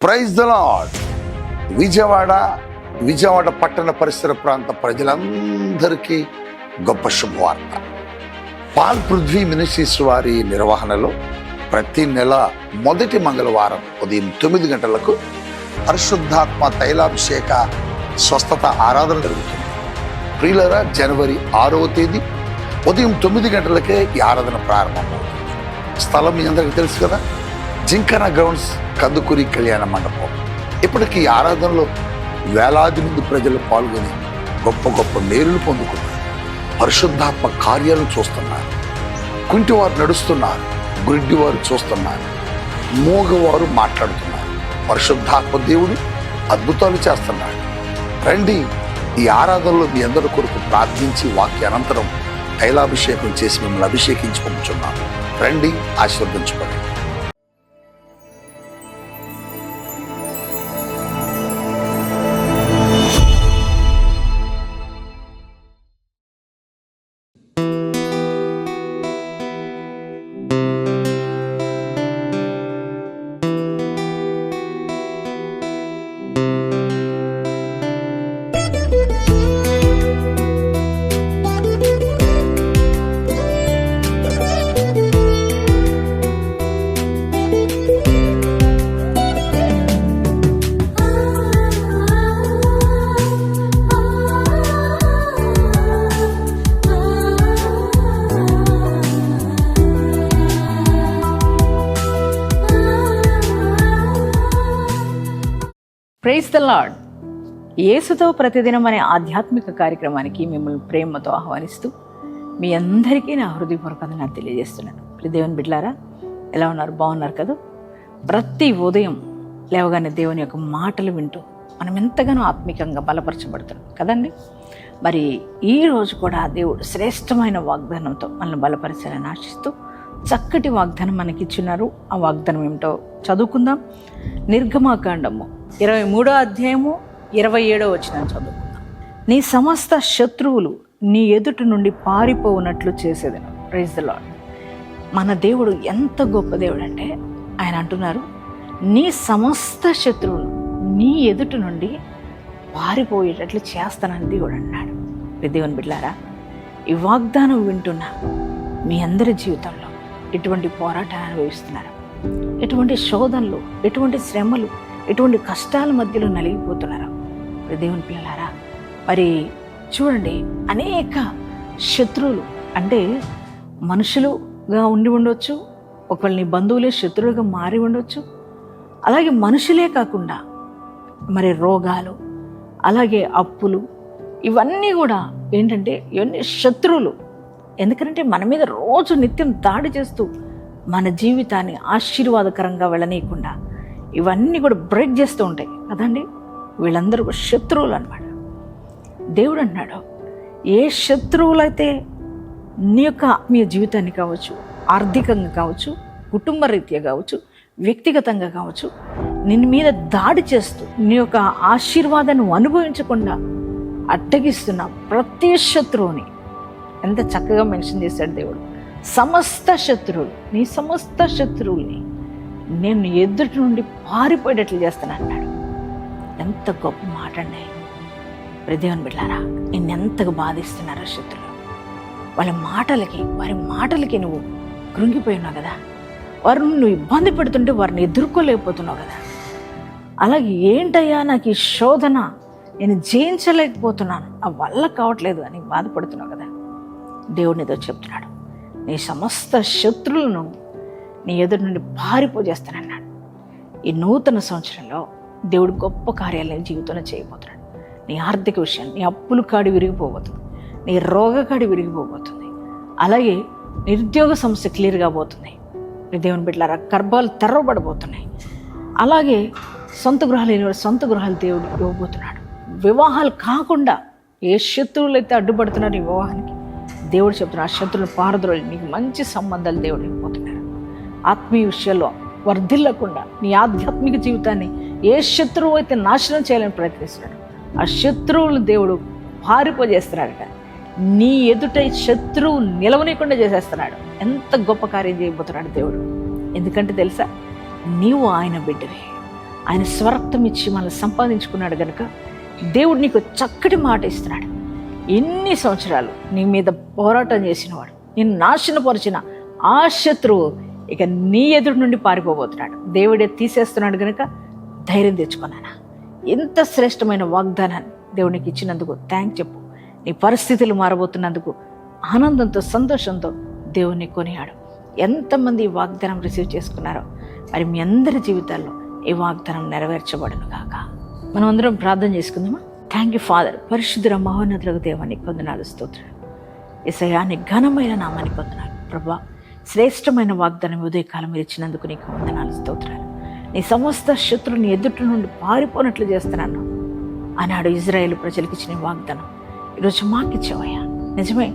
Praise the lord. Vijayawada పట్టణ పరిసర ప్రాంత ప్రజలందరికీ గొప్ప శుభవార్త. పాల్ పృథ్వీ మినిస్ట్రీస్ వారి నిర్వహణలో ప్రతి నెల మొదటి మంగళవారం ఉదయం 9 గంటలకు పరిశుద్ధాత్మ తైలాభిషేక స్వస్థత ఆరాధన జరుగుతుంది. ప్రియులారా, జనవరి 6వ తేదీ ఉదయం 9 గంటలకే ఈ ఆరాధన ప్రారంభమవుతుంది. స్థలం మీ అందరికీ తెలుసు కదా, జింకన గ్రౌండ్స్, కందుకూరి కళ్యాణ మండపం. ఇప్పటికీ ఈ ఆరాధనలో వేలాది మంది ప్రజలు పాల్గొని గొప్ప గొప్ప మేలులు పొందుకున్నారు. పరిశుద్ధాత్మ కార్యాలను చూస్తున్నారు. కుంటివారు నడుస్తున్నారు, గుడ్డివారు చూస్తున్నారు, మూగవారు మాట్లాడుతున్నారు. పరిశుద్ధాత్మ దేవుడు అద్భుతాలు చేస్తున్నాడు. రండి, ఈ ఆరాధనలో మీ అందరి కొరకు ప్రార్థించి వాక్య అనంతరం తైలాభిషేకం చేసి మిమ్మల్ని అభిషేకించి పంపుచున్నాను. రండి, ఆశీర్వదించబడండి. Praise the lord. యేసుతో ప్రతిదినం అనే ఆధ్యాత్మిక కార్యక్రమానికి మిమ్మల్ని ప్రేమతో ఆహ్వానిస్తూ మీ అందరికీ నా హృదయపూర్వకంగా నాకు తెలియజేస్తున్నాను. దేవుని బిడ్డలారా, ఎలా ఉన్నారు? బాగున్నారు కదా? ప్రతి ఉదయం లేవగానే దేవుని యొక్క మాటలు వింటూ మనం ఎంతగానో ఆత్మికంగా బలపరచబడుతున్నాం కదండి. మరి ఈ రోజు కూడా దేవుడు శ్రేష్టమైన వాగ్దానంతో మనల్ని బలపరచాలని ఆశిస్తూ చక్కటి వాగ్దానం మనకి ఇచ్చినారు. ఆ వాగ్దానం ఏమిటో చదువుకుందాం. నిర్గమాకాండము 23వ అధ్యాయము 27వ వచనం చదువుకుందాం. నీ సమస్త శత్రువులు నీ ఎదుటి నుండి పారిపోవునట్లు చేసేదను. Praise the Lord. మన దేవుడు ఎంత గొప్ప దేవుడు అంటే, ఆయన అంటున్నారు, నీ సమస్త శత్రువులు నీ ఎదుటి నుండి పారిపోయేటట్లు చేస్తానని దేవుడు అన్నాడు. దేవుని బిడ్డలారా, ఈ వాగ్దానం వింటున్న మీ అందరి జీవితంలో ఎటువంటి పోరాటాన్ని అనుభవిస్తున్నారు, ఎటువంటి శోధనలు, ఎటువంటి శ్రమలు, ఎటువంటి కష్టాల మధ్యలో నలిగిపోతున్నారు దేవుని పిల్లలారా. మరి చూడండి, అనేక శత్రువులు అంటే మనుషులుగా ఉండి ఉండొచ్చు, ఒకవేళ నీ బంధువులే శత్రువులుగా మారి ఉండొచ్చు. అలాగే మనుషులే కాకుండా మరి రోగాలు, అలాగే అప్పులు, ఇవన్నీ కూడా ఏంటంటే ఇవన్నీ శత్రువులు. ఎందుకంటే మన మీద రోజు నిత్యం దాడి చేస్తూ మన జీవితాన్ని ఆశీర్వాదకరంగా వెళ్ళనీయకుండా ఇవన్నీ కూడా బ్రేక్ చేస్తూ ఉంటాయి కదండి. వీళ్ళందరూ కూడా శత్రువులు అన్నమాట. దేవుడు అన్నాడు, ఏ శత్రువులైతే నీ యొక్క ఆత్మీయ జీవితాన్ని కావచ్చు, ఆర్థికంగా కావచ్చు, కుటుంబ రీత్యా కావచ్చు, వ్యక్తిగతంగా కావచ్చు, నిన్ను మీద దాడి చేస్తూ నీ యొక్క ఆశీర్వాదాన్ని అనుభవించకుండా అడ్డగిస్తున్న ప్రతి శత్రువుని ఎంత చక్కగా మెన్షన్ చేశాడు దేవుడు. సమస్త శత్రువులు, నీ సమస్త శత్రువుల్ని నేను ఎదుటి నుండి పారిపోయేటట్లు చేస్తాను అన్నాడు. ఎంత గొప్ప మాట అండి. దేవుని బిడ్డలారా, నిన్నెంతగా బాధిస్తున్నారో శత్రువులు. వారి మాటలకి నువ్వు కృంగిపోయినావు కదా. వారు నువ్వు ఇబ్బంది పెడుతుంటే వారిని ఎదుర్కోలేకపోతున్నావు కదా. అలాగే ఏంటయ్యా నాకు ఈ శోధన, నేను జయించలేకపోతున్నాను, ఆ వల్ల కావట్లేదు అని బాధపడుతున్నావు కదా. దేవుడు ఏదో చెప్తున్నాడు, నీ సమస్త శత్రువులను నీ ఎదురు నుండి పారిపోజేస్తానన్నాడు. ఈ నూతన సంవత్సరంలో దేవుడు గొప్ప కార్యాలు నీ జీవితంలో చేయబోతున్నాడు. నీ ఆర్థిక విషయం, నీ అప్పులు కాడి విరిగిపోబోతుంది, నీ రోగ కాడి విరిగిపోబోతుంది, అలాగే నిరుద్యోగ సమస్య క్లియర్ కాబోతుంది. దేవుని బిడ్డలారా, గర్భాలు తెరవబడబోతున్నాయి. అలాగే సొంత గృహాలు లేని సొంత గృహాలు దేవుడు ఇవ్వబోతున్నాడు. వివాహాలు కాకుండా ఏ శత్రువులు అయితే అడ్డుపడుతున్నారు ఈ వివాహానికి, దేవుడు చెప్తున్నారు ఆ శత్రువులు పారద్రోలి నీకు మంచి సంబంధాలు దేవుడు ఇవ్వబోతున్నాడు. ఆత్మీయ విషయాల్లో వర్ధిల్లకుండా నీ ఆధ్యాత్మిక జీవితాన్ని ఏ శత్రువు అయితే నాశనం చేయాలని ప్రయత్నిస్తున్నాడు, ఆ శత్రువులు దేవుడు పారిపోజేస్తున్నాడట. నీ ఎదుట శత్రువు నిలవనీయకుండా చేసేస్తున్నాడు. ఎంత గొప్ప కార్యం చేయబోతున్నాడు దేవుడు. ఎందుకంటే తెలుసా, నీవు ఆయన బిడ్డవే, ఆయన స్వరక్తం ఇచ్చి మనల్ని సంపాదించుకున్నాడు కనుక దేవుడు నీకు చక్కటి మాట ఇస్తున్నాడు. ఎన్ని సంవత్సరాలు నీ మీద పోరాటం చేసినవాడు, నిన్ను నాశనపరిచిన ఆ శత్రువు ఇక నీ ఎదురు నుండి పారిపోబోతున్నాడు. దేవుడే తీసేస్తున్నాడు కనుక ధైర్యం తెచ్చుకున్నానా. ఎంత శ్రేష్టమైన వాగ్దానాన్ని దేవునికి ఇచ్చినందుకు థ్యాంక్ చెప్పు. నీ పరిస్థితులు మారబోతున్నందుకు ఆనందంతో సంతోషంతో దేవుణ్ణి కొనియాడు. ఎంతమంది ఈ వాగ్దానం రిసీవ్ చేసుకున్నారో మరి మీ అందరి జీవితాల్లో ఈ వాగ్దానం నెరవేర్చబడును గాక. మనం అందరం ప్రార్థన చేసుకుందామా? Thank you father. పరిశుద్ధ మహోన్నతులకు దేవానికి వందనాలు, స్తోత్రాలు. యేసయ్యా నీ ఘనమైన నామానికి వందనాలు ప్రభా. శ్రేష్టమైన వాగ్దానం ఉదయకాలం మీరు ఇచ్చినందుకు నీకు వందనాలు, స్తోత్రాలు. నీ సమస్త శత్రువుని ఎదుటి నుండి పారిపోనట్లు చేస్తున్నాను ఆనాడు ఇజ్రాయేల్ ప్రజలకు ఇచ్చిన వాగ్దానం ఈరోజు మాకు ఇచ్చావయ్యా. నిజమే,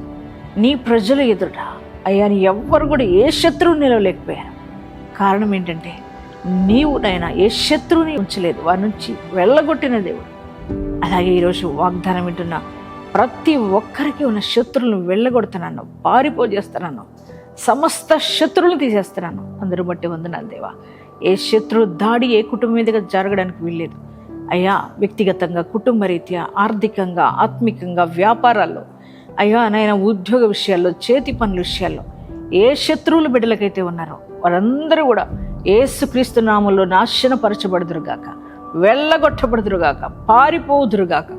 నీ ప్రజల ఎదుట అయ్యా ఎవ్వరు కూడా ఏ శత్రువు నిలవలేకపోయారు. కారణం ఏంటంటే నీవు నాయన ఏ శత్రువుని ఉంచలేదు, వారి నుంచి వెళ్ళగొట్టిన దేవుడు. అలాగే ఈరోజు వాగ్దానం వింటున్న ప్రతి ఒక్కరికి ఉన్న శత్రువులను వెళ్ళగొడుతున్నాను, పారిపోజేస్తున్నాను, సమస్త శత్రువులు తీసేస్తున్నాను. అందరూ బట్టి వందనాలు దేవా. ఏ శత్రువు దాడి ఏ కుటుంబం మీదుగా జరగడానికి వీల్లేదు అయ్యా. వ్యక్తిగతంగా, కుటుంబ రీత్యా, ఆర్థికంగా, ఆత్మికంగా, వ్యాపారాల్లో అయ్యా నాయన, ఉద్యోగ విషయాల్లో, చేతి పనుల విషయాల్లో ఏ శత్రువులు బిడ్డలకైతే ఉన్నారో వారందరూ కూడా యేసుక్రీస్తు నామములో నాశనపరచబడుదురుగాక, వెళ్ళగొట్టబడుదురుగాక, పారిపోదురుగాక.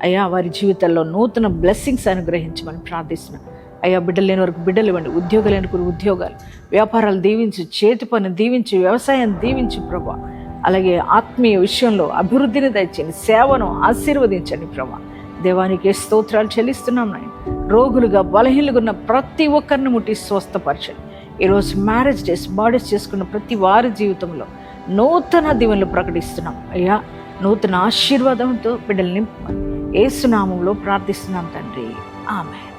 అయ్యా వారి జీవితాల్లో నూతన బ్లెస్సింగ్స్ అనుగ్రహించమని ప్రార్థిస్తున్నాను. అయ్యా బిడ్డలు లేని వరకు బిడ్డలు ఇవ్వండి, ఉద్యోగాలు లేని వరకు ఉద్యోగాలు, వ్యాపారాలు దీవించు, చేతి పని దీవించు, వ్యవసాయం దీవించు ప్రభా. అలాగే ఆత్మీయ విషయంలో అభివృద్ధిని దయచేయండి, సేవను ఆశీర్వదించండి ప్రభా. దేవానికి స్తోత్రాలు చెల్లిస్తున్నాం నాయన. రోగులుగా బలహీనులుగా ఉన్న ప్రతి ఒక్కరిని ముట్టి స్వస్థపరచండి. ఈరోజు మ్యారేజ్ డేస్, బర్త్డేస్ చేసుకున్న ప్రతి వారి జీవితంలో నూతన దీవెనలు ప్రకటిస్తున్నాం అయ్యా. నూతన ఆశీర్వాదంతో బిడ్డలు నింపమని యేసు నామములో ప్రార్థిస్తున్నాం తండ్రి, ఆమేన్.